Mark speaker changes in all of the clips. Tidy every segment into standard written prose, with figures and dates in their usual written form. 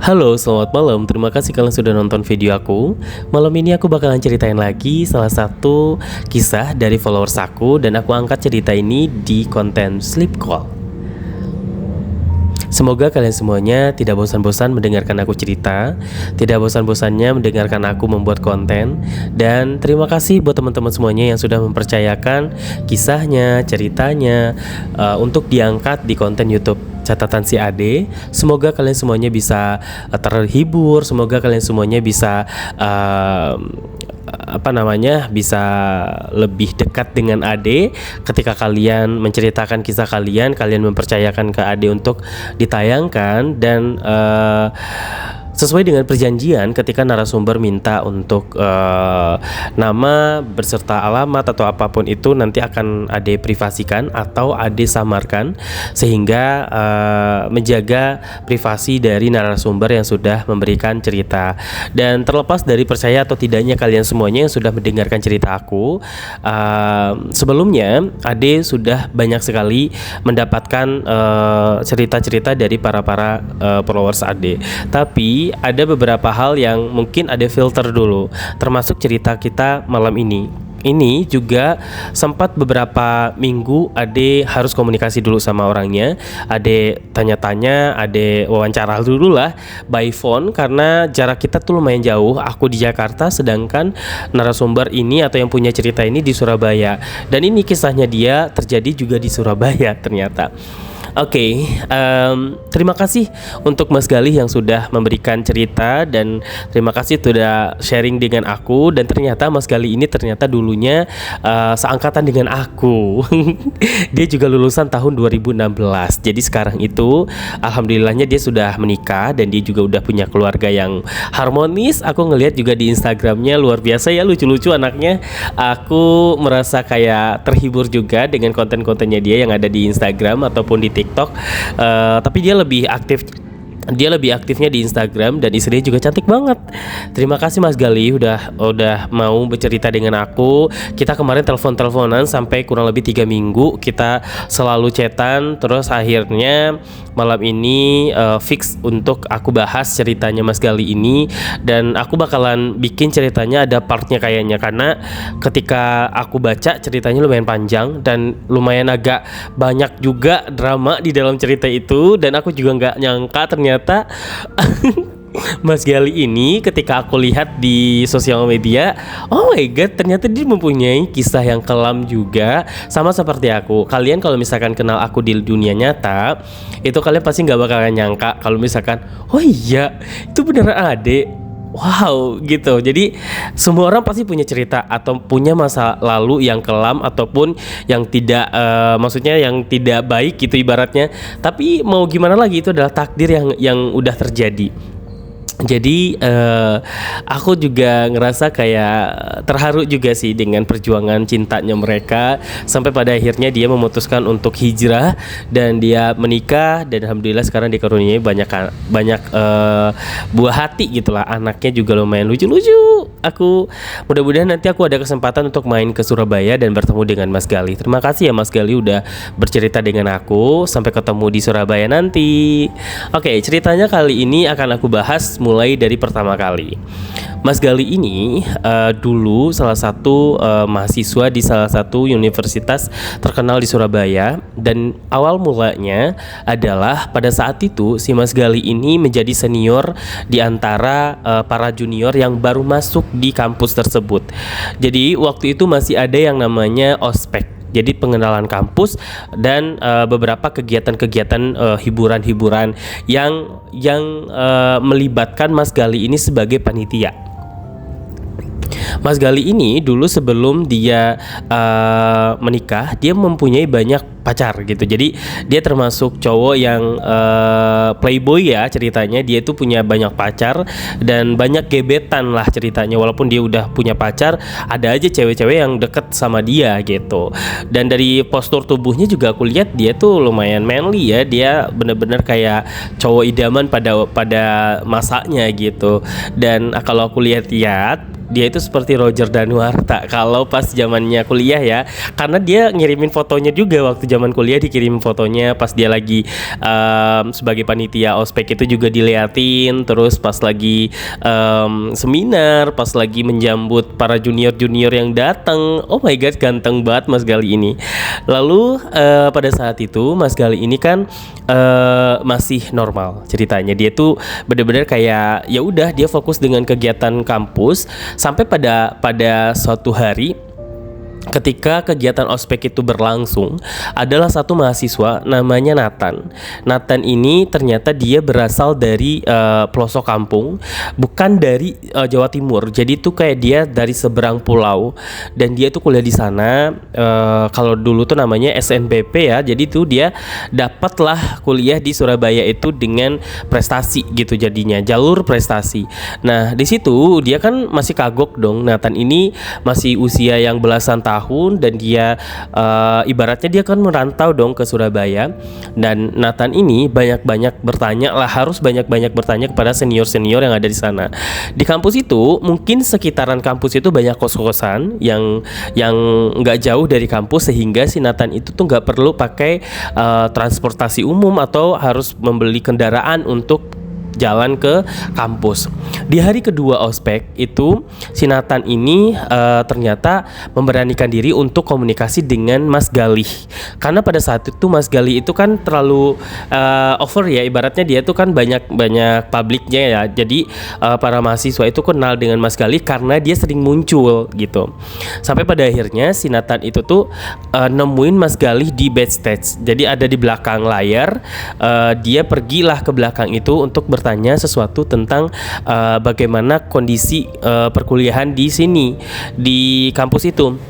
Speaker 1: Halo, selamat malam. Terima kasih kalian sudah nonton video aku. Malam ini aku bakalan ceritain lagi salah satu kisah dari followers aku, dan aku angkat cerita ini di konten Sleep Call. Semoga kalian semuanya tidak bosan-bosan mendengarkan aku cerita, tidak bosan-bosannya mendengarkan aku membuat konten. Dan terima kasih buat teman-teman semuanya yang sudah mempercayakan kisahnya, ceritanya untuk diangkat di konten YouTube Catatan Si Ade. Semoga kalian semuanya bisa terhibur, semoga kalian semuanya bisa bisa lebih dekat dengan Ade ketika kalian menceritakan kisah kalian mempercayakan ke Ade untuk ditayangkan. Dan sesuai dengan perjanjian, ketika narasumber minta untuk nama beserta alamat atau apapun itu nanti akan Ade privasikan atau Ade samarkan, sehingga menjaga privasi dari narasumber yang sudah memberikan cerita. Dan terlepas dari percaya atau tidaknya kalian semuanya yang sudah mendengarkan cerita aku, sebelumnya Ade sudah banyak sekali mendapatkan cerita-cerita dari para followers Ade. Tapi ada beberapa hal yang mungkin Ade filter dulu, termasuk cerita kita malam ini. Ini juga sempat beberapa minggu Ade harus komunikasi dulu sama orangnya. Ade tanya-tanya, Ade wawancara dulu lah by phone, karena jarak kita tuh lumayan jauh. Aku di Jakarta, sedangkan narasumber ini atau yang punya cerita ini di Surabaya. Dan ini kisahnya dia terjadi juga di Surabaya ternyata. Oke, terima kasih untuk Mas Galih yang sudah memberikan cerita, dan terima kasih sudah sharing dengan aku. Dan ternyata Mas Galih ini ternyata dulunya seangkatan dengan aku. Dia juga lulusan tahun 2016. Jadi sekarang itu alhamdulillahnya dia sudah menikah dan dia juga udah punya keluarga yang harmonis. Aku ngelihat juga di Instagramnya luar biasa ya, lucu-lucu anaknya. Aku merasa kayak terhibur juga dengan konten-kontennya dia yang ada di Instagram ataupun di TikTok. Tapi dia lebih aktifnya di Instagram, dan istrinya juga cantik banget. Terima kasih Mas Galih udah mau bercerita dengan aku. Kita kemarin telepon-teleponan sampai kurang lebih 3 minggu. Kita selalu chatan, terus akhirnya malam ini fix untuk aku bahas ceritanya Mas Galih ini. Dan aku bakalan bikin ceritanya ada partnya kayaknya, karena ketika aku baca ceritanya lumayan panjang dan lumayan agak banyak juga drama di dalam cerita itu. Dan aku juga nggak nyangka ternyata Mas Galih ini ketika aku lihat di sosial media, oh my god, ternyata dia mempunyai kisah yang kelam juga, sama seperti aku. Kalian kalau misalkan kenal aku di dunia nyata, itu kalian pasti nggak bakalan nyangka kalau misalkan, oh iya, itu beneran Ade. Wow, gitu. Jadi semua orang pasti punya cerita atau punya masa lalu yang kelam ataupun yang tidak maksudnya yang tidak baik gitu ibaratnya. Tapi mau gimana lagi, itu adalah takdir yang udah terjadi. Jadi aku juga ngerasa kayak terharu juga sih dengan perjuangan cintanya mereka, sampai pada akhirnya dia memutuskan untuk hijrah dan dia menikah. Dan alhamdulillah sekarang dikaruniai banyak buah hati gitulah. Anaknya juga lumayan lucu-lucu. Aku mudah-mudahan nanti aku ada kesempatan untuk main ke Surabaya dan bertemu dengan Mas Galih. Terima kasih ya Mas Galih udah bercerita dengan aku. Sampai ketemu di Surabaya nanti. Oke, ceritanya kali ini akan aku bahas mulai dari pertama kali. Mas Galih ini dulu salah satu mahasiswa di salah satu universitas terkenal di Surabaya. Dan awal mulanya adalah pada saat itu si Mas Galih ini menjadi senior di antara para junior yang baru masuk di kampus tersebut. Jadi waktu itu masih ada yang namanya ospek, jadi pengenalan kampus dan beberapa kegiatan-kegiatan hiburan-hiburan yang melibatkan Mas Galih ini sebagai panitia. Mas Galih ini dulu sebelum dia menikah, dia mempunyai banyak pacar gitu. Jadi dia termasuk cowok yang playboy ya ceritanya. Dia itu punya banyak pacar dan banyak gebetan lah ceritanya. Walaupun dia udah punya pacar, ada aja cewek-cewek yang deket sama dia gitu. Dan dari postur tubuhnya juga aku lihat dia tuh lumayan manly ya. Dia bener-bener kayak cowok idaman pada masanya gitu. Dan kalau aku lihat dia itu seperti Roger Danuarta kalau pas zamannya kuliah ya, karena dia ngirimin fotonya juga waktu zaman kuliah, dikirim fotonya pas dia lagi sebagai panitia ospek itu juga diliatin, terus pas lagi seminar, pas lagi menjambut para junior-junior yang datang. Oh my god, ganteng banget Mas Gali ini. Lalu pada saat itu Mas Gali ini kan masih normal ceritanya, dia tuh bener-bener kayak ya udah dia fokus dengan kegiatan kampus sampai pada suatu hari ketika kegiatan ospek itu berlangsung, adalah satu mahasiswa namanya Nathan. Nathan ini ternyata dia berasal dari pelosok kampung, bukan dari Jawa Timur. Jadi itu kayak dia dari seberang pulau dan dia tuh kuliah di sana. Kalau dulu tuh namanya SNBP ya. Jadi tuh dia dapatlah kuliah di Surabaya itu dengan prestasi gitu, jadinya jalur prestasi. Nah di situ dia kan masih kagok dong. Nathan ini masih usia yang belasan tahun dan dia ibaratnya dia kan merantau dong ke Surabaya. Dan Nathan ini banyak-banyak bertanya lah, harus banyak-banyak bertanya kepada senior-senior yang ada di sana. Di kampus itu mungkin sekitaran kampus itu banyak kos-kosan yang nggak jauh dari kampus, sehingga si Nathan itu tuh nggak perlu pakai transportasi umum atau harus membeli kendaraan untuk jalan ke kampus. Di hari kedua ospek itu si Nathan ini ternyata memberanikan diri untuk komunikasi dengan Mas Galih, karena pada saat itu Mas Galih itu kan terlalu over ya, ibaratnya dia tuh kan banyak publiknya ya. Jadi para mahasiswa itu kenal dengan Mas Galih karena dia sering muncul gitu. Sampai pada akhirnya si Nathan itu tuh nemuin Mas Galih di backstage. Jadi ada di belakang layar. Dia pergilah ke belakang itu untuk bertanya sesuatu tentang bagaimana kondisi perkuliahan di sini, di kampus itu.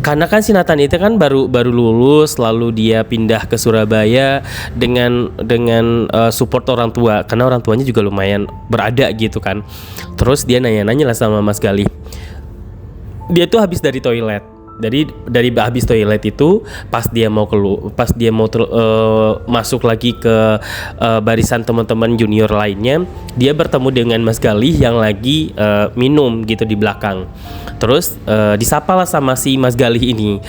Speaker 1: Karena kan si Nathan itu kan baru lulus, lalu dia pindah ke Surabaya dengan support orang tua, karena orang tuanya juga lumayan berada gitu kan. Terus dia nanya-nanya lah sama Mas Galih. Dia tuh habis dari toilet. Dari habis toilet itu pas dia mau masuk lagi ke barisan teman-teman junior lainnya, dia bertemu dengan Mas Galih yang lagi minum gitu di belakang. Terus disapalah sama si Mas Galih ini.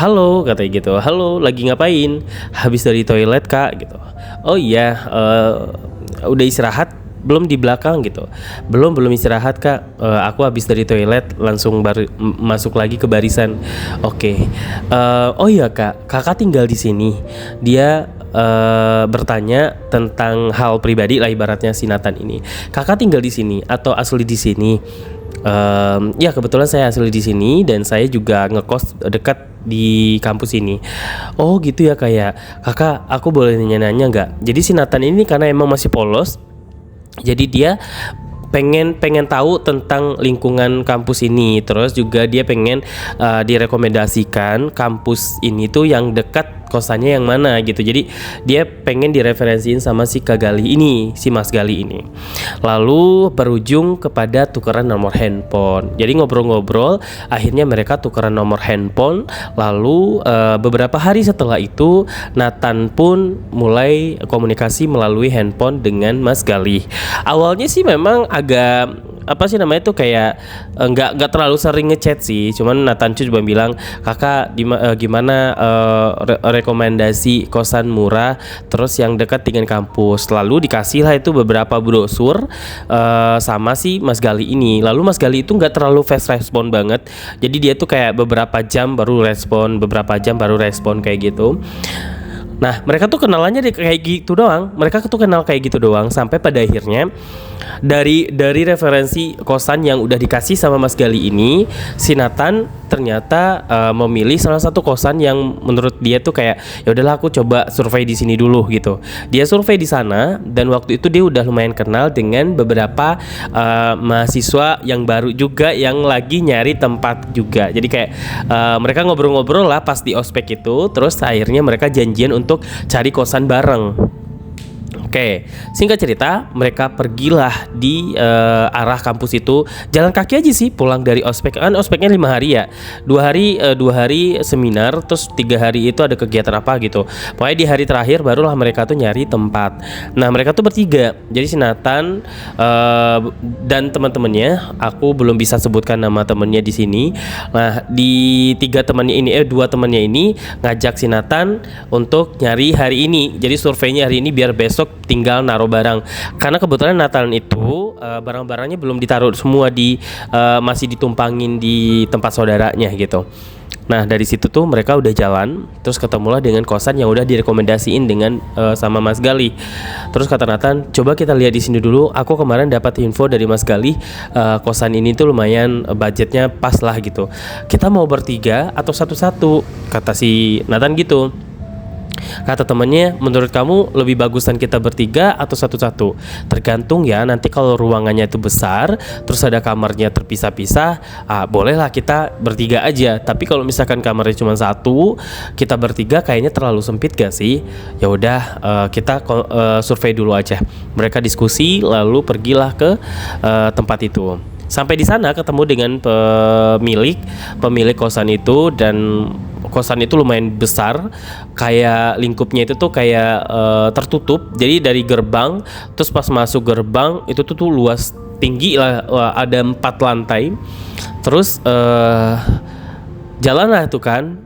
Speaker 1: Halo katanya gitu. Halo, lagi ngapain? Habis dari toilet Kak gitu. Oh iya, udah istirahat belum di belakang gitu? Belum istirahat Kak. Aku habis dari toilet langsung masuk lagi ke barisan. Oke. Oh iya Kak, Kakak tinggal di sini. Dia bertanya tentang hal pribadi lah ibaratnya si Nathan ini. Kakak tinggal di sini atau asli di sini? Ya kebetulan saya asli di sini dan saya juga ngekos dekat di kampus ini. Oh gitu ya Kak ya. Kakak, aku boleh nanya-nanya nggak? Jadi si Nathan ini karena emang masih polos, jadi dia pengen tahu tentang lingkungan kampus ini. Terus juga dia pengen direkomendasikan kampus ini tuh yang dekat kosannya yang mana gitu. Jadi dia pengen direferensiin sama si Kak Gali ini, si Mas Gali ini. Lalu berujung kepada tukeran nomor handphone. Jadi ngobrol-ngobrol, akhirnya mereka tukeran nomor handphone. Lalu beberapa hari setelah itu Nathan pun mulai komunikasi melalui handphone dengan Mas Gali. Awalnya sih memang agak itu kayak nggak terlalu sering ngechat sih. Cuman Nathan coba bilang, kakak gimana rekomendasi kosan murah terus yang dekat dengan kampus. Lalu dikasih lah itu beberapa brosur sama si Mas Gali ini. Lalu Mas Gali itu nggak terlalu fast respon banget. Jadi dia tuh kayak beberapa jam baru respon kayak gitu. Nah mereka tuh kenalannya kayak gitu doang. Sampai pada akhirnya dari referensi kosan yang udah dikasih sama Mas Gali ini, si Nathan ternyata memilih salah satu kosan yang menurut dia tuh kayak ya udahlah aku coba survei di sini dulu gitu. Dia survei di sana dan waktu itu dia udah lumayan kenal dengan beberapa mahasiswa yang baru juga yang lagi nyari tempat juga. Jadi kayak mereka ngobrol-ngobrol lah pas di ospek itu. Terus akhirnya mereka janjian untuk cari kosan bareng. Oke, singkat cerita, mereka pergilah di arah kampus itu. Jalan kaki aja sih pulang dari ospek. Kan ospeknya 5 hari ya. 2 hari seminar, terus 3 hari itu ada kegiatan apa gitu. Pokoknya di hari terakhir barulah mereka tuh nyari tempat. Nah, mereka tuh bertiga. Jadi si Nathan dan teman-temannya, aku belum bisa sebutkan nama temannya di sini. Nah, di 2 temannya ini ngajak si Nathan untuk nyari hari ini. Jadi surveinya hari ini biar besok tinggal naruh barang, karena kebetulan Nathan itu barang-barangnya belum ditaruh semua masih ditumpangin di tempat saudaranya gitu. Nah, dari situ tuh mereka udah jalan, terus ketemulah dengan kosan yang udah direkomendasiin dengan sama Mas Galih. Terus kata Nathan, coba kita lihat di sini dulu. Aku kemarin dapat info dari Mas Galih, kosan ini tuh lumayan budgetnya pas lah gitu. Kita mau bertiga atau satu-satu? Kata si Nathan gitu. Kata temannya, menurut kamu lebih bagusan kita bertiga atau satu-satu? Tergantung ya, nanti kalau ruangannya itu besar, terus ada kamarnya terpisah-pisah, bolehlah kita bertiga aja. Tapi kalau misalkan kamarnya cuma satu, kita bertiga kayaknya terlalu sempit gak sih? Ya udah, kita survei dulu aja. Mereka diskusi, lalu pergilah ke tempat itu. Sampai di sana ketemu dengan pemilik kosan itu, dan kosan itu lumayan besar, kayak lingkupnya itu tuh kayak tertutup. Jadi dari gerbang, terus pas masuk gerbang itu tuh luas tinggi lah, ada 4 lantai. Terus jalan lah tuh kan,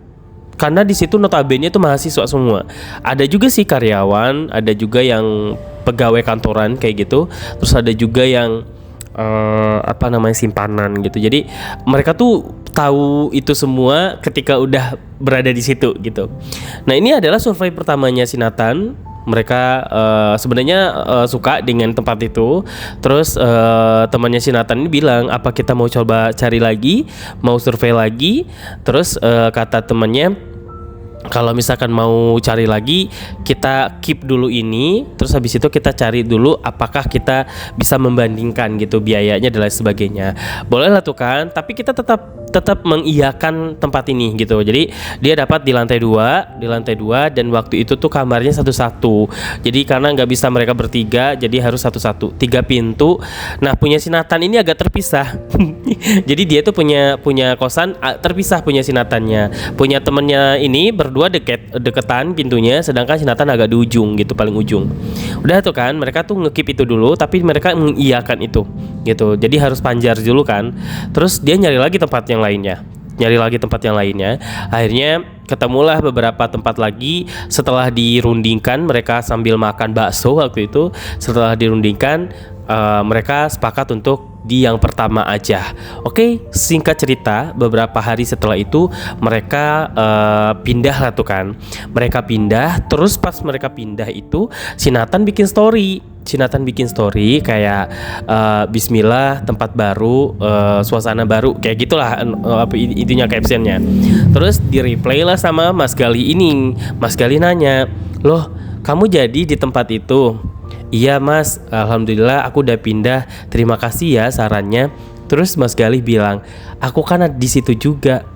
Speaker 1: karena di situ notabene itu mahasiswa semua. Ada juga sih karyawan, ada juga yang pegawai kantoran kayak gitu. Terus ada juga yang simpanan gitu. Jadi mereka tuh tahu itu semua ketika udah berada di situ gitu. Nah, ini adalah survei pertamanya si Nathan. Mereka sebenarnya suka dengan tempat itu. Terus temannya si Nathan ini bilang, apa kita mau coba cari lagi, mau survei lagi. Terus kata temannya, kalau misalkan mau cari lagi, kita keep dulu ini, terus habis itu kita cari dulu apakah kita bisa membandingkan gitu biayanya dan lain sebagainya. Boleh lah tuh kan, tapi kita tetap mengiyakan tempat ini gitu. Jadi dia dapat di lantai 2 dan waktu itu tuh kamarnya satu-satu. Jadi karena nggak bisa mereka bertiga, jadi harus satu-satu, 3 pintu. Nah, punya si Nathan ini agak terpisah. Jadi dia tuh punya kosan terpisah, punya si Nathannya. Punya temennya ini berdua deketan pintunya, sedangkan si Nathan agak di ujung gitu, paling ujung. Udah tuh kan, mereka tuh ngekip itu dulu, tapi mereka mengiyakan itu gitu. Jadi harus panjar dulu kan. Terus dia nyari lagi tempat yang lainnya. Akhirnya ketemulah beberapa tempat lagi. Setelah dirundingkan, mereka sambil makan bakso waktu itu. Setelah dirundingkan, mereka sepakat untuk di yang pertama aja. Oke, singkat cerita, beberapa hari setelah itu mereka pindah lah tuh kan. Mereka pindah, terus pas mereka pindah itu si Nathan bikin story kayak bismillah, tempat baru, suasana baru, kayak gitulah intinya captionnya. Terus di replay lah sama Mas Galih ini. Mas Galih nanya, loh kamu jadi di tempat itu? Iya Mas, alhamdulillah aku udah pindah. Terima kasih ya sarannya. Terus Mas Galih bilang, aku kan ada di situ juga.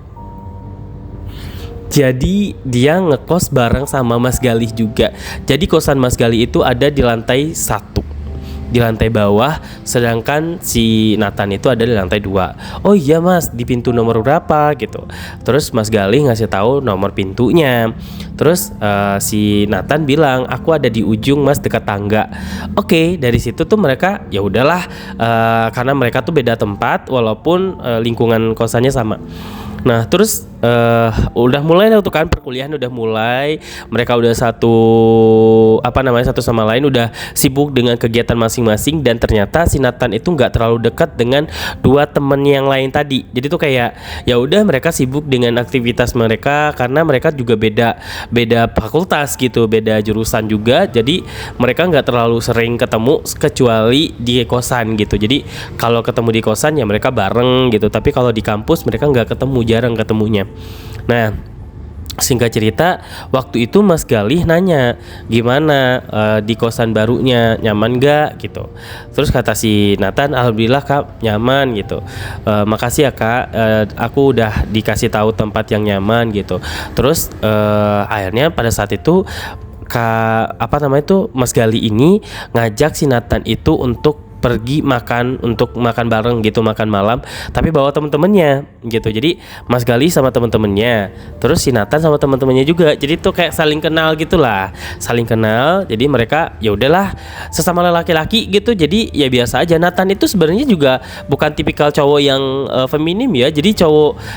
Speaker 1: Jadi dia ngekos bareng sama Mas Galih juga. Jadi kosan Mas Galih itu ada di lantai 1, di lantai bawah, sedangkan si Nathan itu ada di lantai 2. Oh iya Mas, di pintu nomor berapa gitu. Terus Mas Galih ngasih tahu nomor pintunya. Terus si Nathan bilang, aku ada di ujung Mas, dekat tangga. Oke, dari situ tuh mereka ya udahlah, karena mereka tuh beda tempat walaupun lingkungan kosannya sama. Nah, terus udah mulai tuh kan, perkuliahan udah mulai. Mereka udah satu sama lain udah sibuk dengan kegiatan masing-masing. Dan ternyata si Nathan itu nggak terlalu dekat dengan 2 temen yang lain tadi. Jadi tuh kayak ya udah mereka sibuk dengan aktivitas mereka, karena mereka juga beda fakultas gitu, beda jurusan juga. Jadi mereka nggak terlalu sering ketemu kecuali di kosan gitu. Jadi kalau ketemu di kosan ya mereka bareng gitu. Tapi kalau di kampus mereka nggak ketemu, jarang ketemunya. Nah, singkat cerita, waktu itu Mas Galih nanya, gimana di kosan barunya, nyaman gak gitu. Terus kata si Nathan, alhamdulillah Kak, nyaman gitu. Makasih ya Kak, aku udah dikasih tahu tempat yang nyaman gitu. Terus akhirnya pada saat itu apa namanya itu Mas Gali ini ngajak si Nathan itu untuk pergi untuk makan bareng gitu, makan malam, tapi bawa temen-temennya gitu. Jadi Mas Gali sama temen-temennya, terus si Nathan sama temen-temennya juga. Jadi tuh kayak saling kenal gitulah, saling kenal. Jadi mereka ya udahlah sesama laki-laki gitu. Jadi ya biasa aja. Nathan itu sebenarnya juga bukan tipikal cowok yang feminim ya. Jadi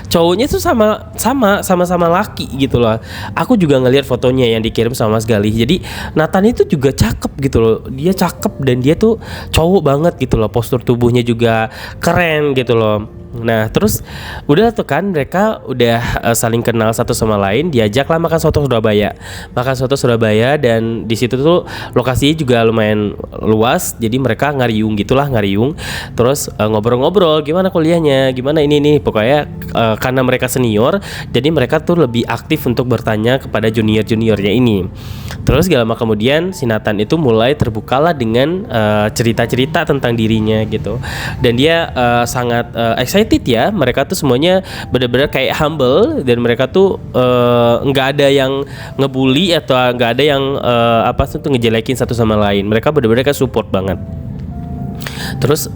Speaker 1: cowoknya tuh sama-sama laki gitu loh. Aku juga ngelihat fotonya yang dikirim sama Mas Gali. Jadi Nathan itu juga cakep gitu loh. Dia cakep dan dia tuh cowok banget gitu loh, postur tubuhnya juga keren gitu loh. Nah terus udah tuh kan mereka udah saling kenal satu sama lain, diajaklah makan soto Surabaya dan di situ tuh lokasinya juga lumayan luas, jadi mereka ngariung, terus ngobrol-ngobrol gimana kuliahnya, gimana ini pokoknya karena mereka senior jadi mereka tuh lebih aktif untuk bertanya kepada juniornya ini. Terus gak lama kemudian si Nathan itu mulai terbukalah dengan cerita-cerita tentang dirinya gitu, dan dia sangat excited ya. Mereka tuh semuanya benar-benar kayak humble dan mereka tuh nggak ada yang ngebully atau nggak ada yang ngejelekin satu sama lain. Mereka benar-benar kayak support banget. Terus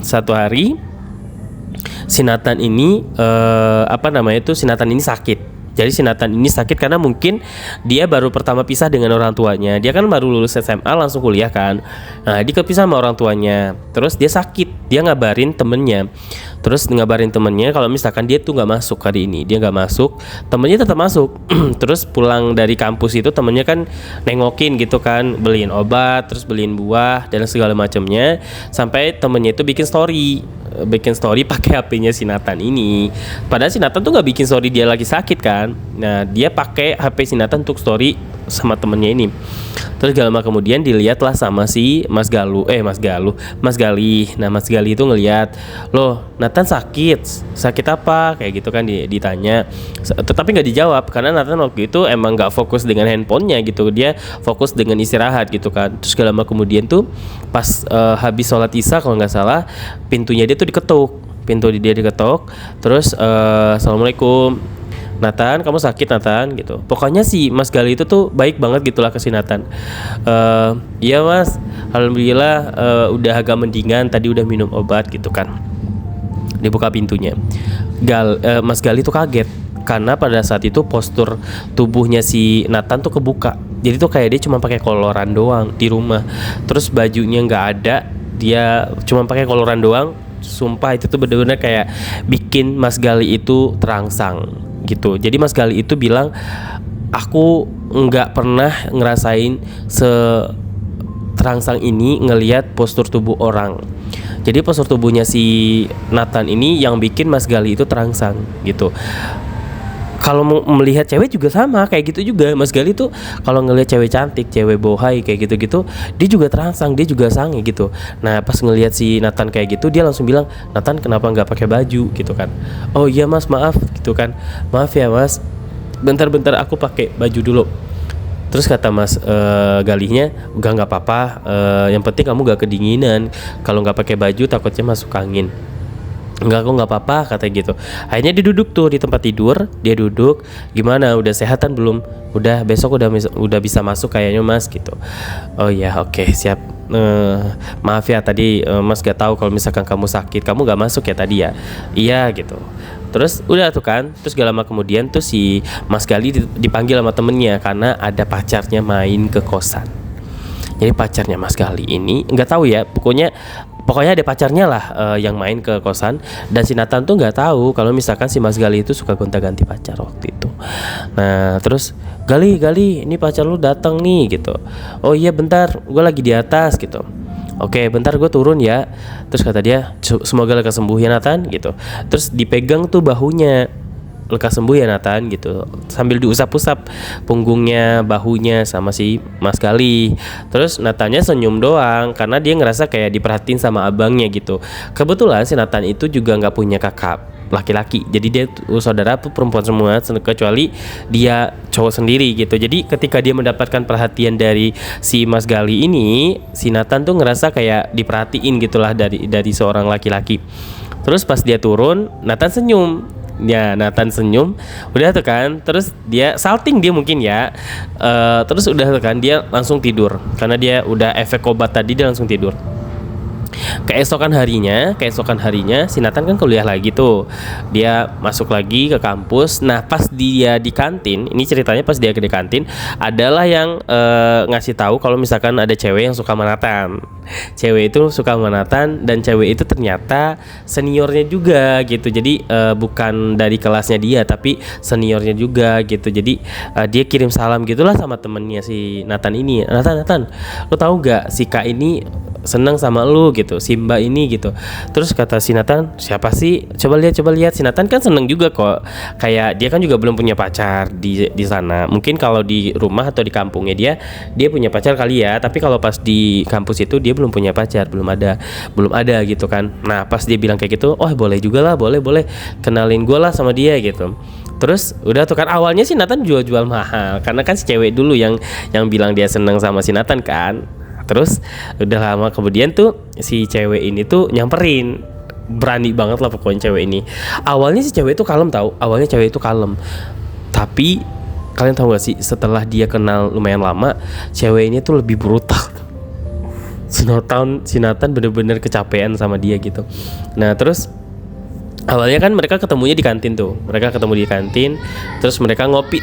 Speaker 1: satu hari si Nathan ini si Nathan ini sakit. Jadi si Nathan ini sakit karena mungkin dia baru pertama pisah dengan orang tuanya. Dia kan baru lulus SMA langsung kuliah kan. Nah dia kepisah sama orang tuanya. Terus dia sakit. Dia ngabarin temennya. Kalau misalkan dia tuh nggak masuk hari ini, dia nggak masuk, temennya tetap masuk. Terus pulang dari kampus itu temennya kan nengokin gitu kan, beliin obat, terus beliin buah dan segala macamnya. Sampai temennya itu bikin story pakai HP-nya si Nathan ini. Padahal si Nathan tuh nggak bikin story dia lagi sakit kan. Nah dia pakai HP si Nathan untuk story sama temennya ini. Terus gak lama kemudian dilihatlah sama si Mas Gali. Nah Mas Gali itu ngelihat, loh Nathan sakit apa kayak gitu kan, ditanya, tetapi nggak dijawab karena Nathan waktu itu emang nggak fokus dengan handphonenya gitu, dia fokus dengan istirahat gitu kan. Terus gak lama kemudian tuh pas habis sholat isya kalau nggak salah, pintunya dia tuh diketuk. Terus assalamualaikum Nathan, kamu sakit Nathan gitu. Pokoknya si Mas Gali itu tuh baik banget gitulah ke si Nathan. Iya mas, alhamdulillah udah agak mendingan, tadi udah minum obat gitu kan. Dibuka pintunya. Mas Gali tuh kaget karena pada saat itu postur tubuhnya si Nathan tuh kebuka. Jadi tuh kayak dia cuma pakai koloran doang di rumah. Terus bajunya nggak ada, dia cuma pakai koloran doang. Sumpah itu tuh bener-bener kayak bikin Mas Gali itu terangsang gitu. Jadi Mas Gali itu bilang, aku nggak pernah ngerasain terangsang ini ngelihat postur tubuh orang. Jadi postur tubuhnya si Nathan ini yang bikin Mas Gali itu terangsang gitu. Kalau melihat cewek juga sama kayak gitu juga. Mas Gali tuh kalau ngelihat cewek cantik, cewek bohai kayak gitu-gitu, dia juga terangsang, dia juga sange gitu. Nah pas ngelihat si Nathan kayak gitu, dia langsung bilang, Nathan kenapa nggak pakai baju gitu kan? Oh iya mas, maaf gitu kan. Maaf ya mas, bentar aku pakai baju dulu. Terus kata Mas Galihnya, nggak apa-apa, yang penting kamu nggak kedinginan. Kalau nggak pakai baju takutnya masuk angin. Enggak, aku nggak apa-apa katanya gitu. Akhirnya dia duduk tuh di tempat tidur, dia duduk. Gimana, udah sehatan belum? Udah, besok udah bisa masuk kayaknya mas gitu. Oh ya oke, siap. Maaf ya tadi mas gak tahu kalau misalkan kamu sakit, kamu gak masuk ya tadi ya. Iya gitu. Terus udah tuh kan. Terus gak lama kemudian tuh si Mas Gali dipanggil sama temennya karena ada pacarnya main ke kosan. Jadi pacarnya Mas Gali ini nggak tahu ya, pokoknya ada pacarnya lah yang main ke kosan, dan si Nathan tuh nggak tahu kalau misalkan si Mas Gali itu suka gonta-ganti pacar waktu itu. Nah terus Gali ini pacar lu datang nih gitu. Oh iya bentar, gue lagi di atas gitu. Oke bentar gue turun ya. Terus kata dia, semoga lekas sembuh ya Nathan gitu. Terus dipegang tuh bahunya, lekas sembuh ya Nathan gitu, sambil diusap-usap punggungnya, bahunya sama si Mas Gali. Terus Nathannya senyum doang karena dia ngerasa kayak diperhatiin sama abangnya gitu. Kebetulan si Nathan itu juga nggak punya kakak laki-laki, jadi dia saudara tuh perempuan semua kecuali dia cowok sendiri gitu. Jadi ketika dia mendapatkan perhatian dari si Mas Gali ini, si Nathan tuh ngerasa kayak diperhatiin gitulah dari seorang laki-laki. Terus pas dia turun, Nathan senyum. Ya, Nathan senyum, udah tuh kan, terus dia salting dia mungkin ya. Terus udah tuh kan dia langsung tidur karena dia udah efek obat tadi, dia langsung tidur. Keesokan harinya si Nathan kan kuliah lagi tuh. Dia masuk lagi ke kampus. Nah, pas dia di kantin, ini ceritanya pas dia di kantin, adalah yang ngasih tahu kalau misalkan ada cewek yang suka sama Nathan. Cewek itu suka sama Nathan dan cewek itu ternyata seniornya juga gitu. Jadi bukan dari kelasnya dia tapi seniornya juga gitu. Jadi dia kirim salam gitulah sama temennya si Nathan ini. Nathan, lu tahu gak si Kak ini seneng sama lu gitu, si Mbak ini gitu. Terus kata si Nathan, siapa sih? Coba lihat. Si Nathan kan seneng juga kok. Kayak dia kan juga belum punya pacar di sana. Mungkin kalau di rumah atau di kampungnya dia punya pacar kali ya. Tapi kalau pas di kampus itu dia belum punya pacar, belum ada gitu kan. Nah, pas dia bilang kayak gitu, oh boleh juga lah, boleh kenalin gue lah sama dia gitu. Terus udah tuh kan awalnya si Nathan jual mahal karena kan si cewek dulu yang bilang dia seneng sama si Nathan kan. Terus udah lama kemudian tuh si cewek ini tuh nyamperin, berani banget lah pokoknya cewek ini. Awalnya si cewek itu kalem tau, tapi kalian tahu gak sih setelah dia kenal lumayan lama, cewek ini tuh lebih brutal. Si Nathan bener-bener kecapean sama dia gitu. Nah terus awalnya kan mereka ketemunya di kantin tuh. Terus mereka ngopi,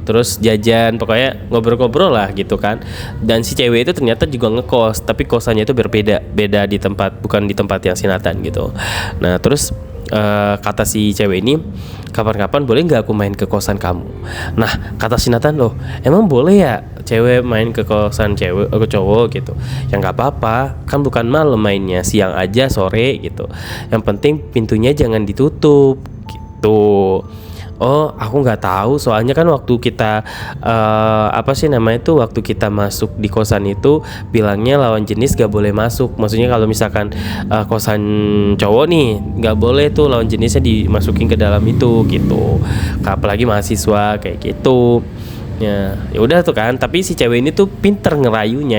Speaker 1: terus jajan, pokoknya ngobrol-ngobrol lah gitu kan. Dan si cewek itu ternyata juga ngekos, tapi kosannya itu beda di tempat, bukan di tempat yang si Nathan gitu. Nah terus kata si cewek ini, kapan-kapan boleh nggak aku main ke kosan kamu? Nah kata si Nathan, loh emang boleh ya cewek main ke kosan cowok gitu? Ya nggak apa-apa, kan bukan malam mainnya, siang aja, sore gitu. Yang penting pintunya jangan ditutup gitu. Oh aku nggak tahu, soalnya kan waktu kita waktu kita masuk di kosan itu bilangnya lawan jenis gak boleh masuk. Maksudnya kalau misalkan kosan cowok nih nggak boleh tuh lawan jenisnya dimasukin ke dalam itu gitu, apalagi mahasiswa kayak gitu. Ya udah tuh kan, tapi si cewek ini tuh pinter ngerayunya.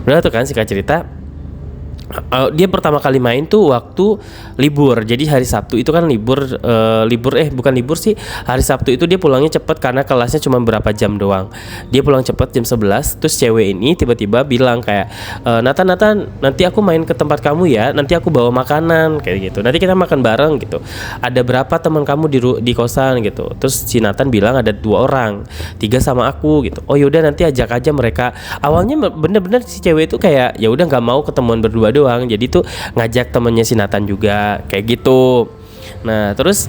Speaker 1: Udah tuh kan singkat cerita, dia pertama kali main tuh waktu libur. Jadi hari Sabtu itu kan bukan libur sih. Hari Sabtu itu dia pulangnya cepet karena kelasnya cuma berapa jam doang. Dia pulang cepet jam 11. Terus cewek ini tiba-tiba bilang kayak, Nathan, nanti aku main ke tempat kamu ya. Nanti aku bawa makanan kayak gitu. Nanti kita makan bareng gitu. Ada berapa teman kamu di kosan gitu. Terus si Nathan bilang ada 2 orang, 3 sama aku gitu. Oh yaudah nanti ajak aja mereka. Awalnya bener-bener si cewek itu kayak ya udah nggak mau ketemuan berdua doang, jadi tuh ngajak temennya si Nathan juga kayak gitu. Nah terus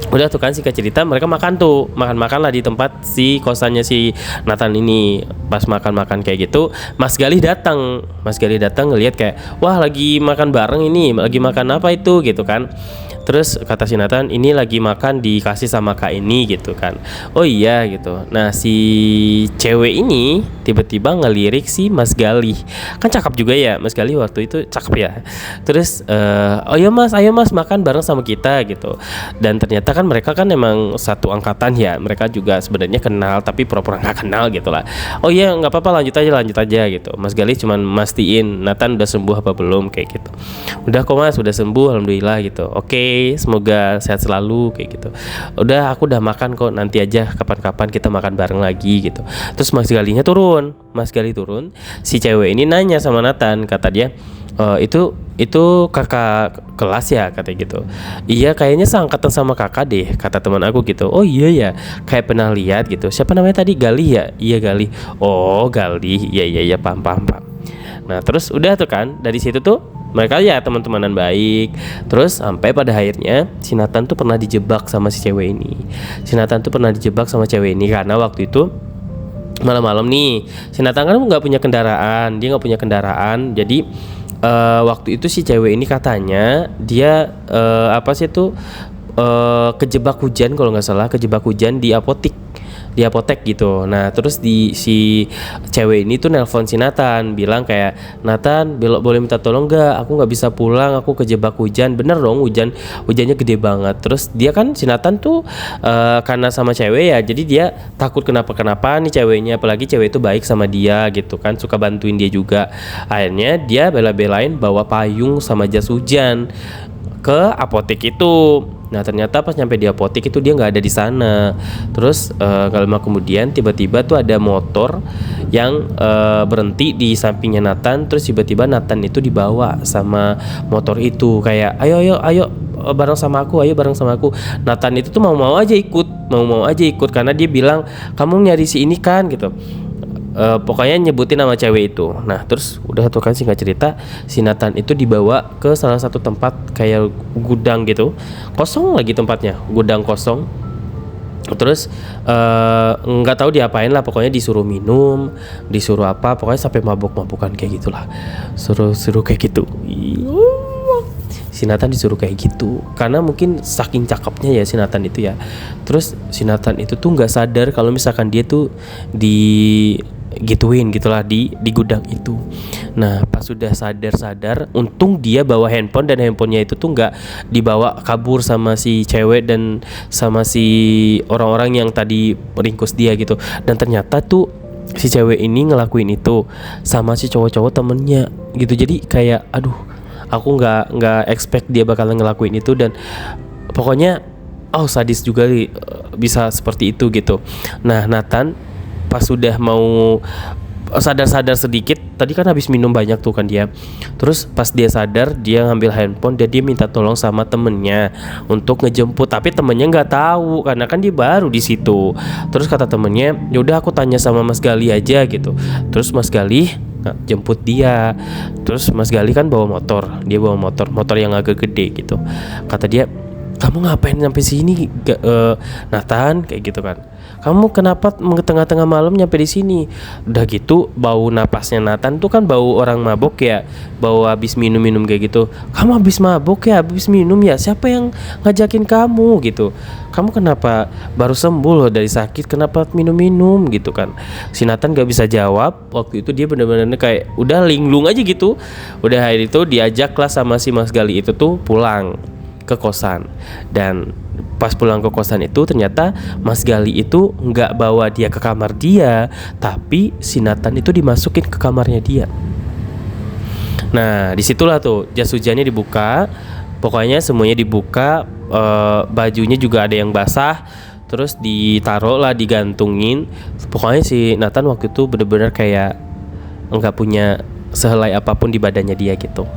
Speaker 1: udah tuh kan singkat cerita mereka makan lah di tempat si kosannya si Nathan ini. Pas makan kayak gitu, Mas Galih datang ngelihat kayak, wah lagi makan bareng ini, lagi makan apa itu gitu kan. Terus kata si Nathan, ini lagi makan dikasih sama Kak ini gitu kan. Oh iya gitu. Nah si cewek ini tiba-tiba ngelirik si Mas Galih. Kan cakep juga ya Mas Galih waktu itu, cakep ya. Terus ayo mas makan bareng sama kita gitu. Dan ternyata kan mereka kan emang satu angkatan ya. Mereka juga sebenarnya kenal tapi pura-pura gak kenal gitu lah. Oh iya gak apa-apa, lanjut aja gitu. Mas Galih cuman mastiin Nathan udah sembuh apa belum kayak gitu. Udah kok mas, udah sembuh alhamdulillah gitu. Oke, semoga sehat selalu kayak gitu. Udah aku udah makan kok, nanti aja kapan-kapan kita makan bareng lagi gitu. Terus Mas Galih turun. Si cewek ini nanya sama Nathan, kata dia, itu kakak kelas ya katanya gitu. Iya kayaknya seangkatan sama kakak deh, kata teman aku gitu. Oh iya ya, kayak pernah lihat gitu. Siapa namanya tadi, Galih ya? Iya Galih. Oh Galih, iya paham. Nah terus udah tuh kan, dari situ tuh mereka ya teman-temanan baik. Terus sampai pada akhirnya si Nathan tuh pernah dijebak sama si cewek ini. Karena waktu itu malam-malam nih, si Nathan kan nggak punya kendaraan. Jadi waktu itu si cewek ini katanya dia kejebak hujan kalau nggak salah, di apotek gitu. Nah terus si cewek ini tuh nelpon si Nathan, bilang kayak, Nathan boleh minta tolong gak, aku nggak bisa pulang, aku kejebak hujan. Bener dong, hujannya gede banget. Terus dia kan si Nathan tuh karena sama cewek ya, jadi dia takut kenapa nih ceweknya, apalagi cewek itu baik sama dia gitu kan, suka bantuin dia juga. Akhirnya dia bela-belain bawa payung sama jas hujan ke apotek itu. Nah ternyata pas nyampe di apotek itu dia nggak ada di sana. Terus gak lama kemudian tiba-tiba tuh ada motor yang berhenti di sampingnya Nathan. Terus tiba-tiba Nathan itu dibawa sama motor itu, kayak ayo bareng sama aku, ayo bareng sama aku. Nathan itu tuh mau aja ikut karena dia bilang kamu nyari si ini kan gitu. Pokoknya nyebutin nama cewek itu. Nah terus udah tuh kan, singkat cerita, si Nathan itu dibawa ke salah satu tempat kayak gudang gitu, kosong lagi tempatnya, gudang kosong. Terus nggak tahu diapain lah, pokoknya disuruh minum, disuruh apa, pokoknya sampai mabuk-mabukan kayak gitulah, suruh kayak gitu. Si Nathan disuruh kayak gitu karena mungkin saking cakepnya ya si Nathan itu ya. Terus si Nathan itu tuh nggak sadar kalau misalkan dia tuh gituin gitulah di gudang itu. Nah pas sudah sadar, untung dia bawa handphone, dan handphonenya itu tuh nggak dibawa kabur sama si cewek dan sama si orang-orang yang tadi meringkus dia gitu. Dan ternyata tuh si cewek ini ngelakuin itu sama si cowok-cowok temennya gitu. Jadi kayak aduh, aku nggak expect dia bakalan ngelakuin itu, dan pokoknya sadis juga bisa seperti itu gitu. Nah Nathan pas sudah mau sadar sedikit, tadi kan habis minum banyak tuh kan dia. Terus pas dia sadar, dia ngambil handphone dan dia minta tolong sama temennya untuk ngejemput, tapi temennya nggak tahu karena kan dia baru di situ. Terus kata temennya, yaudah aku tanya sama Mas Gali aja gitu. Terus Mas Gali jemput dia. Terus Mas Gali kan bawa motor, dia bawa motor yang agak gede gitu. Kata dia, kamu ngapain sampai sini, Nathan, kayak gitu kan. Kamu kenapa tengah-tengah malam nyampe di sini? Udah gitu bau napasnya Nathan tuh kan bau orang mabok ya, bau habis minum kayak gitu. Kamu habis mabok ya, habis minum ya? Siapa yang ngajakin kamu gitu? Kamu kenapa baru sembuh loh dari sakit, kenapa minum gitu kan? Si Nathan gak bisa jawab. Waktu itu dia benar-benar kayak udah linglung aja gitu. Udah hari itu diajak lah sama si Mas Gali itu tuh pulang ke kosan. Dan pas pulang ke kosan itu ternyata Mas Gali itu nggak bawa dia ke kamar dia, tapi si Nathan itu dimasukin ke kamarnya dia. Nah disitulah tuh jas hujannya dibuka, pokoknya semuanya dibuka, bajunya juga ada yang basah, terus ditaruh lah, digantungin. Pokoknya si Nathan waktu itu bener-bener kayak nggak punya sehelai apapun di badannya dia gitu.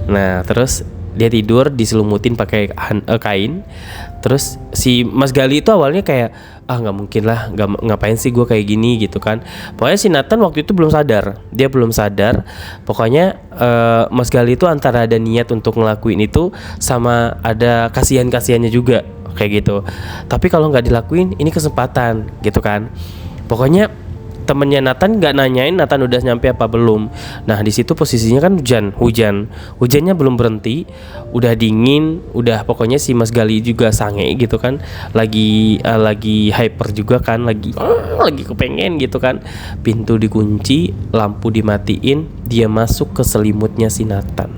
Speaker 1: Nah terus dia tidur diselumutin pakai kain. Terus si Mas Gali itu awalnya kayak nggak mungkin lah, ngapain sih gue kayak gini gitu kan. Pokoknya si Nathan waktu itu belum sadar. Pokoknya Mas Gali itu antara ada niat untuk ngelakuin itu sama ada kasihannya juga kayak gitu. Tapi kalau nggak dilakuin ini kesempatan gitu kan. Pokoknya temennya Nathan nggak nanyain Nathan udah nyampe apa belum. Nah di situ posisinya kan hujannya belum berhenti, udah dingin, udah pokoknya si Mas Gali juga sange gitu kan, lagi hyper juga kan, lagi kepengen gitu kan. Pintu dikunci, lampu dimatiin, dia masuk ke selimutnya si Nathan.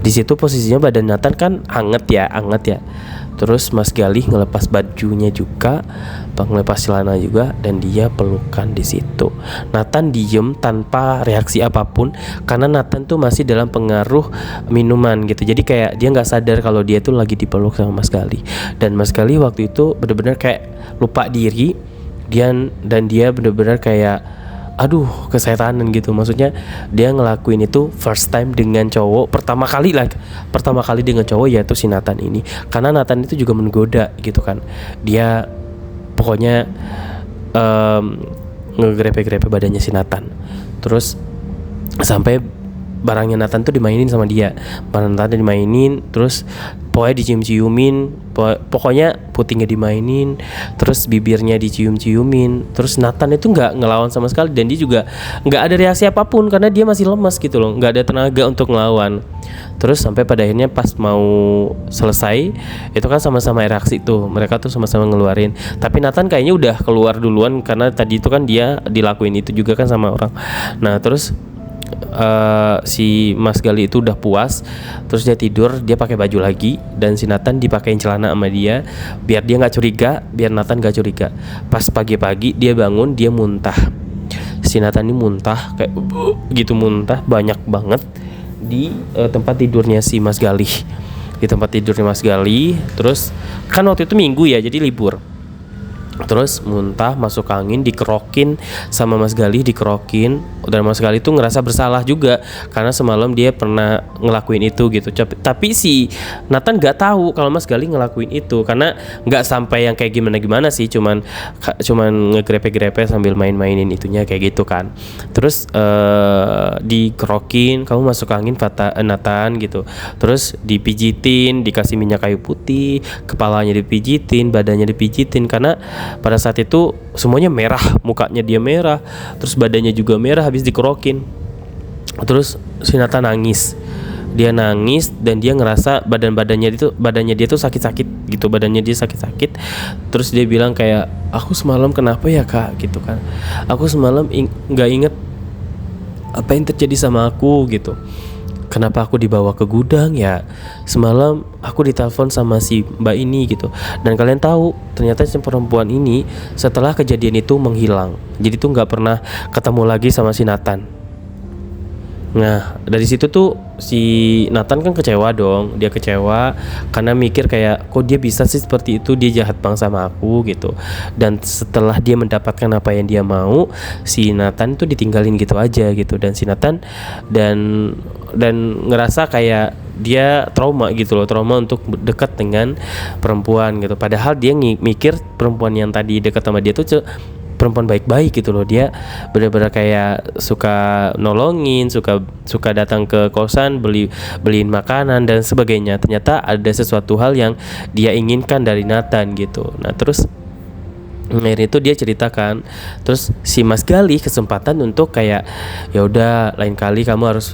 Speaker 1: Di situ posisinya badan Nathan kan anget ya. Terus Mas Gali ngelepas bajunya juga, ngelepas celana juga, dan dia pelukan di situ. Nathan diem tanpa reaksi apapun karena Nathan tuh masih dalam pengaruh minuman gitu. Jadi kayak dia nggak sadar kalau dia tuh lagi dipeluk sama Mas Gali. Dan Mas Gali waktu itu benar-benar kayak lupa diri, dan dia benar-benar kayak kesetanan gitu. Maksudnya dia ngelakuin itu first time dengan cowok, pertama kali dengan cowok, yaitu si Nathan ini. Karena Nathan itu juga menggoda gitu kan. Dia pokoknya ngegrepe-grepe badannya si Nathan. Terus sampai barangnya Nathan tuh dimainin sama dia. Barang Nathan dimainin, terus pokoknya dicium-ciumin, pokoknya putingnya dimainin, terus bibirnya dicium-ciumin. Terus Nathan itu nggak ngelawan sama sekali, dan dia juga nggak ada reaksi apapun karena dia masih lemas gitu loh, nggak ada tenaga untuk ngelawan. Terus sampai pada akhirnya pas mau selesai itu kan sama-sama reaksi tuh, mereka tuh sama-sama ngeluarin. Tapi Nathan kayaknya udah keluar duluan karena tadi itu kan dia dilakuin itu juga kan sama orang. Nah terus si Mas Gali itu udah puas, terus dia tidur, dia pakai baju lagi, dan si Nathan dipakein celana sama dia biar dia nggak curiga, biar Nathan nggak curiga. Pas pagi-pagi dia bangun, dia muntah. Si Nathan ini muntah kayak gitu, muntah banyak banget di tempat tidurnya si Mas Gali. di tempat tidurnya Mas Gali. Terus kan waktu itu Minggu ya, jadi libur. Terus muntah, masuk angin, dikerokin sama Mas Gali, dikerokin. Dan Mas Gali tuh ngerasa bersalah juga karena semalam dia pernah ngelakuin itu gitu. Tapi si Nathan nggak tahu kalau Mas Gali ngelakuin itu, karena nggak sampai yang kayak gimana sih, cuman ngegrepe-grepe sambil main-mainin itunya kayak gitu kan. Terus dikerokin, kamu masuk angin Nathan gitu. Terus dipijitin, dikasih minyak kayu putih, kepalanya dipijitin, badannya dipijitin, karena pada saat itu semuanya merah, mukanya dia merah, terus badannya juga merah habis dikerokin. Terus si Nathan nangis. Dia nangis dan dia ngerasa badannya dia tuh sakit-sakit gitu, badannya dia sakit-sakit. Terus dia bilang kayak, aku semalam kenapa ya kak gitu kan, aku semalam nggak inget apa yang terjadi sama aku gitu. Kenapa aku dibawa ke gudang ya? Semalam aku ditelepon sama si mbak ini gitu. Dan kalian tahu, ternyata si perempuan ini setelah kejadian itu menghilang. Jadi tuh nggak pernah ketemu lagi sama si Nathan. Nah dari situ tuh si Nathan kan kecewa dong. Dia kecewa karena mikir kayak, kok dia bisa sih seperti itu, dia jahat banget sama aku gitu. Dan setelah dia mendapatkan apa yang dia mau, si Nathan tuh ditinggalin gitu aja gitu. Dan si Nathan dan ngerasa kayak dia trauma gitu loh, trauma untuk dekat dengan perempuan gitu. Padahal dia mikir perempuan yang tadi dekat sama dia tuh perempuan baik-baik gitu loh. Dia benar-benar kayak suka nolongin, suka datang ke kosan, beliin makanan dan sebagainya. Ternyata ada sesuatu hal yang dia inginkan dari Nathan gitu. Nah terus akhirnya itu dia ceritakan. Terus si Mas Gali kesempatan untuk kayak, ya udah lain kali kamu harus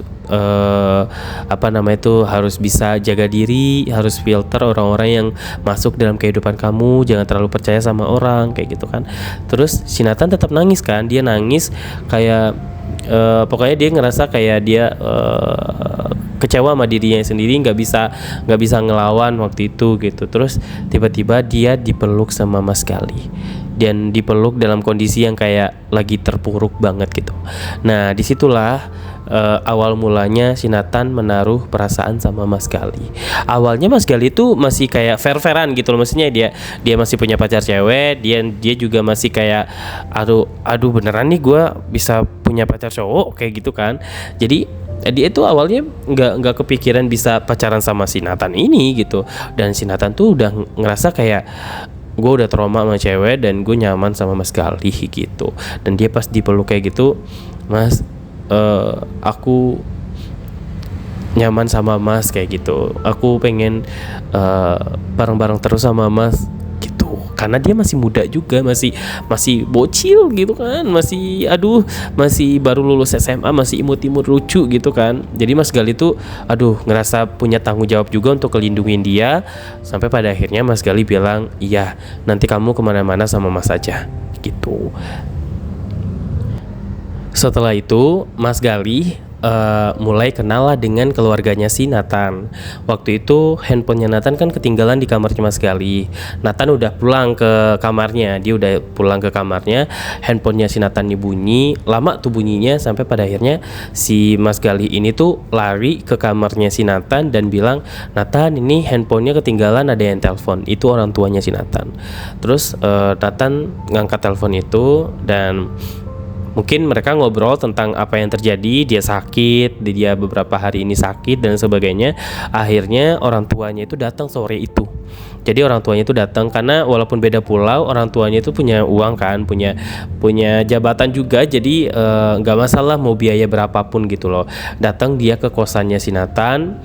Speaker 1: harus bisa jaga diri, harus filter orang-orang yang masuk dalam kehidupan kamu, jangan terlalu percaya sama orang kayak gitu kan. Terus si Nathan tetap nangis kan, dia nangis kayak pokoknya dia ngerasa kayak dia kecewa sama dirinya sendiri, nggak bisa ngelawan waktu itu gitu. Terus tiba-tiba dia dipeluk sama Mas Gali, dan dipeluk dalam kondisi yang kayak lagi terpuruk banget gitu. Nah disitulah awal mulanya si Nathan menaruh perasaan sama Mas Gali. Awalnya Mas Gali itu masih kayak fair-fairan gitu loh, maksudnya dia masih punya pacar cewek, dia juga masih kayak aduh beneran nih gue bisa punya pacar cowok kayak gitu kan. Jadi dia itu awalnya nggak kepikiran bisa pacaran sama si Nathan ini gitu. Dan si Nathan tuh udah ngerasa kayak, gue udah trauma sama cewek dan gue nyaman sama Mas Gali gitu. Dan dia pas dipeluk kayak gitu, Mas, aku nyaman sama Mas kayak gitu. Aku pengen bareng-bareng terus sama Mas gitu. Karena dia masih muda juga, masih bocil gitu kan, masih baru lulus SMA, masih imut-imut lucu gitu kan. Jadi Mas Gali tuh ngerasa punya tanggung jawab juga untuk kelindungin dia. Sampai pada akhirnya Mas Gali bilang, iya nanti kamu kemana-mana sama Mas aja gitu. Setelah itu Mas Gali mulai kenal lah dengan keluarganya si Nathan. Waktu itu handphonenya Nathan kan ketinggalan di kamarnya Mas Gali. Nathan udah pulang ke kamarnya, handphonenya si Nathan bunyi. Lama tuh bunyinya sampai pada akhirnya si Mas Gali ini tuh lari ke kamarnya si Nathan dan bilang, Nathan ini handphonenya ketinggalan, ada yang telepon. Itu orang tuanya si Nathan. Terus Nathan ngangkat telepon itu dan mungkin mereka ngobrol tentang apa yang terjadi, dia sakit, dia beberapa hari ini sakit dan sebagainya. Akhirnya orang tuanya itu datang sore itu. Jadi orang tuanya itu datang karena walaupun beda pulau, orang tuanya itu punya uang kan, punya jabatan juga. Jadi nggak masalah mau biaya berapapun gitu loh. Datang dia ke kosannya si Nathan.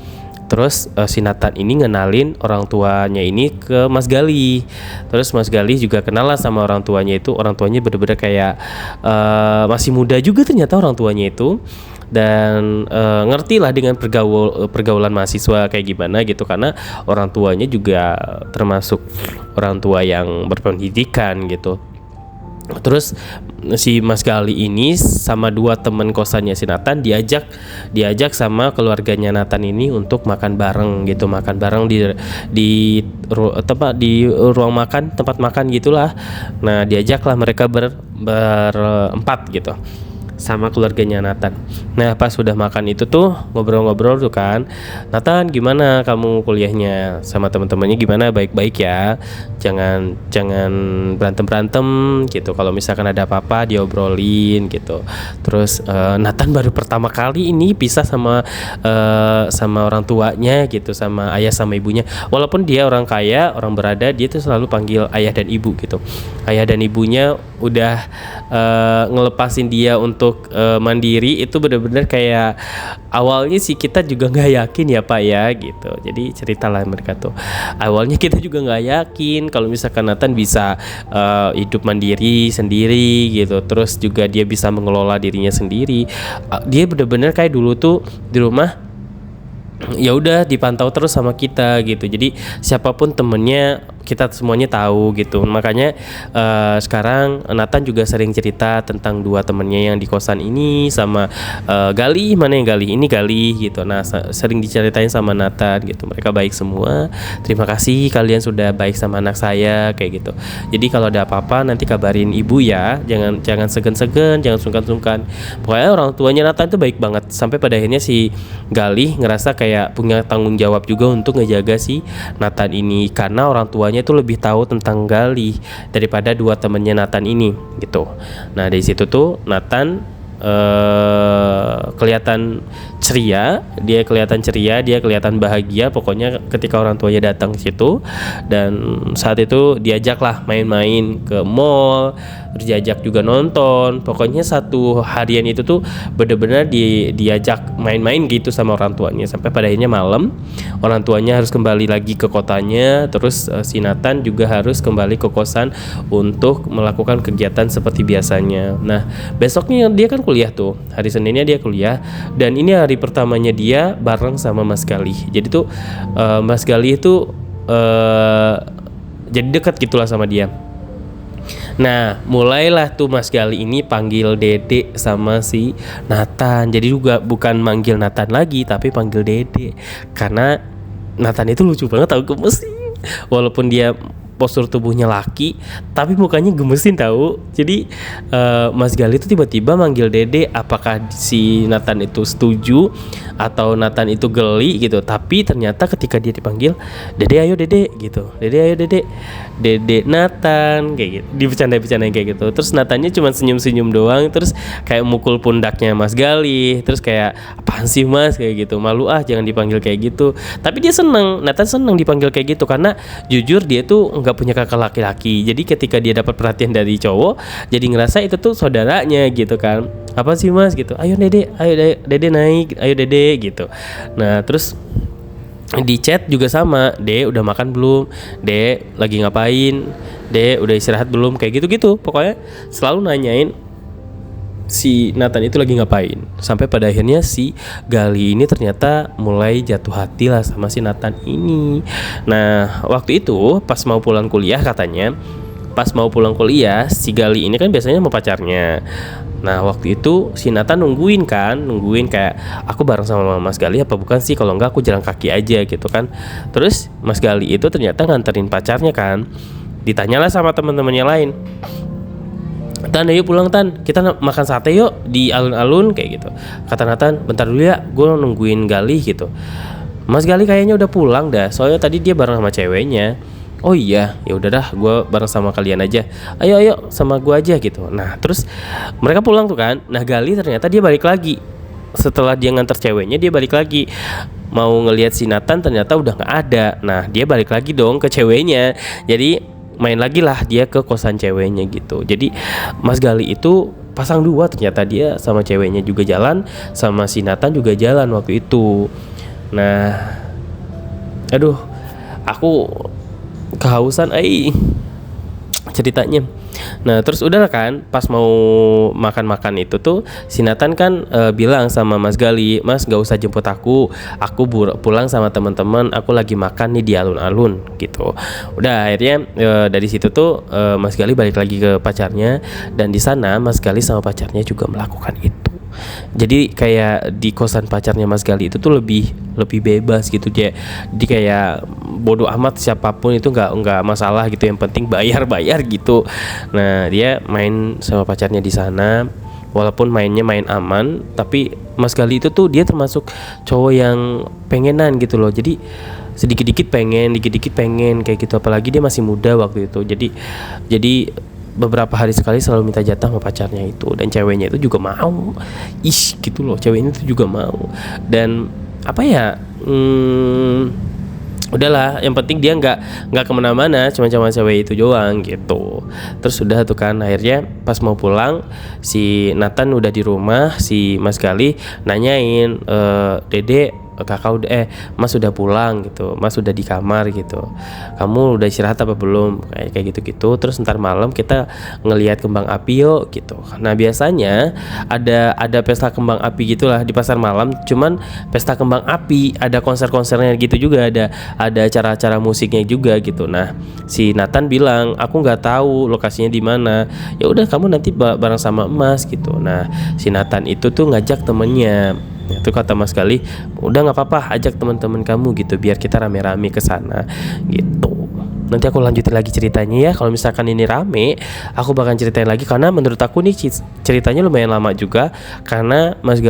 Speaker 1: Terus si Nathan ini ngenalin orang tuanya ini ke Mas Gali. Terus Mas Gali juga kenal lah sama orang tuanya itu. Orang tuanya bener-bener kayak masih muda juga ternyata orang tuanya itu. Dan ngerti lah dengan pergaulan mahasiswa kayak gimana gitu. Karena orang tuanya juga termasuk orang tua yang berpendidikan gitu. Terus si Mas Gali ini sama dua teman kosannya si Nathan diajak sama keluarganya Nathan ini untuk makan bareng gitu, di ruang makan, tempat makan gitulah. Nah diajaklah mereka berempat gitu. sama keluarganya Nathan. Nah pas sudah makan itu tuh ngobrol-ngobrol tuh kan, Nathan gimana kamu kuliahnya sama teman-temannya, gimana, baik-baik ya, jangan berantem gitu, kalau misalkan ada apa-apa diobrolin gitu. Terus Nathan baru pertama kali ini pisah sama orang tuanya gitu, sama ayah sama ibunya. Walaupun dia orang kaya, orang berada, dia tuh selalu panggil ayah dan ibu gitu. Ayah dan ibunya udah ngelepasin dia untuk mandiri, itu benar-benar kayak awalnya sih kita juga nggak yakin ya Pak ya gitu. Jadi ceritalah mereka tuh, awalnya kita juga nggak yakin kalau misalkan Nathan bisa hidup mandiri sendiri gitu, terus juga dia bisa mengelola dirinya sendiri. Dia benar-benar kayak dulu tuh di rumah ya udah dipantau terus sama kita gitu. Jadi siapapun temennya kita semuanya tahu gitu. Makanya sekarang Nathan juga sering cerita tentang dua temennya yang di kosan ini sama Galih, mana yang Galih, ini Galih gitu. Nah sering diceritain sama Nathan gitu. Mereka baik semua. Terima kasih kalian sudah baik sama anak saya kayak gitu. Jadi kalau ada apa-apa nanti kabarin ibu ya. Jangan segan-segan, jangan sungkan-sungkan. Pokoknya orang tuanya Nathan tuh baik banget. Sampai pada akhirnya si Galih ngerasa kayak punya tanggung jawab juga untuk ngejaga si Nathan ini, karena orang tuanya itu lebih tahu tentang Galih daripada dua temennya Nathan ini gitu. Nah dari situ tuh Nathan kelihatan ceria, dia kelihatan bahagia pokoknya ketika orang tuanya datang ke situ. Dan saat itu diajaklah main-main ke mall, terus diajak juga nonton. Pokoknya satu harian itu tuh benar-benar diajak main-main gitu sama orang tuanya, sampai pada akhirnya malam orang tuanya harus kembali lagi ke kotanya. Terus si Nathan juga harus kembali ke kosan untuk melakukan kegiatan seperti biasanya. Nah besoknya dia kan kuliah tuh, hari Seninnya dia kuliah, dan ini hari pertamanya dia bareng sama Mas Galih. Jadi tuh Mas Galih itu jadi dekat gitulah sama dia. Nah mulailah tuh Mas Galih ini panggil Dede sama si Nathan. Jadi juga bukan manggil Nathan lagi tapi panggil Dede, karena Nathan itu lucu banget tau, gemesin. Walaupun dia postur tubuhnya laki tapi mukanya gemesin tahu. Jadi Mas Galih itu tiba-tiba manggil Dede. Apakah si Nathan itu setuju atau Nathan itu geli gitu, tapi ternyata ketika dia dipanggil Dede ayo Dede gitu, Dede ayo Dede, Dede Nathan kayak gitu, dibecanda-becandain kayak gitu. Terus Nathannya cuma senyum-senyum doang, terus kayak mukul pundaknya Mas Galih, terus kayak apaan sih Mas kayak gitu, malu jangan dipanggil kayak gitu. Tapi dia seneng, Nathan seneng dipanggil kayak gitu, karena jujur dia tuh nggak punya kakak laki-laki. Jadi ketika dia dapat perhatian dari cowok, jadi ngerasa itu tuh saudaranya gitu kan. Apa sih Mas gitu, ayo Dede Dede naik, ayo Dede gitu. Nah terus di chat juga sama, Dek udah makan belum, Dek lagi ngapain, Dek udah istirahat belum, kayak gitu-gitu. Pokoknya selalu nanyain si Nathan itu lagi ngapain. Sampai pada akhirnya si Galih ini ternyata mulai jatuh hati lah sama si Nathan ini. Nah waktu itu pas mau pulang kuliah katanya, pas mau pulang kuliah si Galih ini kan biasanya mau pacarnya. Nah waktu itu si Nathan nungguin kayak aku bareng sama Mas Galih apa bukan sih, kalau enggak aku jalan kaki aja gitu kan. Terus Mas Galih itu ternyata nganterin pacarnya kan. Ditanyalah sama teman-temannya lain, Tan ayo pulang Tan, kita makan sate yuk di alun-alun kayak gitu. Kata Nathan, bentar dulu ya, gue nungguin Galih gitu. Mas Galih kayaknya udah pulang dah, soalnya tadi dia bareng sama ceweknya. Oh iya, ya udah dah, gue bareng sama kalian aja. Ayo sama gue aja gitu. Nah terus mereka pulang tuh kan. Nah Galih ternyata dia balik lagi. Setelah dia nganter ceweknya, dia balik lagi mau ngelihat si Nathan, ternyata udah nggak ada. Nah dia balik lagi dong ke ceweknya. Jadi main lagi lah dia ke kosan ceweknya gitu. Jadi Mas Galih itu pasang dua, ternyata dia sama ceweknya juga jalan, sama si Nathan juga jalan waktu itu. Nah aduh, aku kehausan ceritanya. Nah terus udah kan pas mau makan-makan itu tuh si Nathan kan bilang sama Mas Galih, Mas gak usah jemput aku pulang sama teman-teman, aku lagi makan nih di alun-alun gitu. Udah akhirnya dari situ tuh Mas Galih balik lagi ke pacarnya, dan di sana Mas Galih sama pacarnya juga melakukan itu. Jadi kayak di kosan pacarnya Mas Galih itu tuh lebih bebas gitu. Jadi kayak bodoh amat siapapun itu nggak masalah gitu, yang penting bayar gitu. Nah dia main sama pacarnya di sana, walaupun mainnya main aman, tapi Mas Gali itu tuh dia termasuk cowok yang pengenan gitu loh. Jadi sedikit-dikit pengen kayak gitu, apalagi dia masih muda waktu itu. Jadi beberapa hari sekali selalu minta jatah sama pacarnya itu, dan ceweknya itu juga mau, gitu loh, ceweknya itu juga mau. Dan apa ya, udahlah, yang penting dia nggak kemana-mana, cuma cewek itu doang gitu. Terus udah tuh kan, akhirnya pas mau pulang si Nathan udah di rumah, si Mas Gali nanyain, Dede, kakak udah Mas udah pulang gitu, Mas udah di kamar gitu, kamu udah istirahat apa belum, kayak gitu. Terus ntar malam kita ngelihat kembang api yuk gitu. Nah biasanya ada pesta kembang api gitulah di pasar malam, cuman pesta kembang api ada konser-konsernya gitu juga, ada acara-acara musiknya juga gitu. Nah si Nathan bilang, aku nggak tahu lokasinya di mana, ya udah kamu nanti bareng sama Emas gitu. Nah si Nathan itu tuh ngajak temennya. Itu kata Mas Gali, udah nggak apa-apa, ajak teman-teman kamu gitu, biar kita rame-rame ke sana gitu. Nanti aku lanjutin lagi ceritanya ya. Kalau misalkan ini rame, aku bakal ceritain lagi, karena menurut aku nih ceritanya lumayan lama juga, karena Mas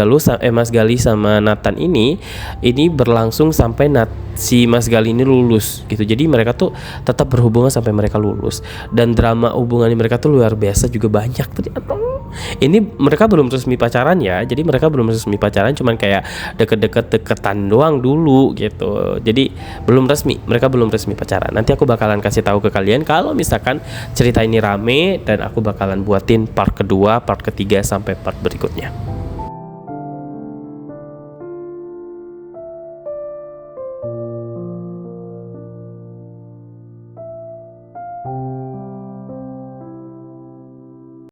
Speaker 1: Gali sama Nathan ini berlangsung sampai si Mas Gali ini lulus gitu. Jadi mereka tuh tetap berhubungan sampai mereka lulus, dan drama hubungan mereka tuh luar biasa juga banyak ternyata. Ini mereka belum resmi pacaran ya, jadi mereka belum resmi pacaran, cuman kayak deketan doang dulu gitu. Jadi mereka belum resmi pacaran. Nanti aku bakalan kasih tahu ke kalian kalau misalkan cerita ini rame, dan aku bakalan buatin part kedua, part ketiga, sampai part berikutnya.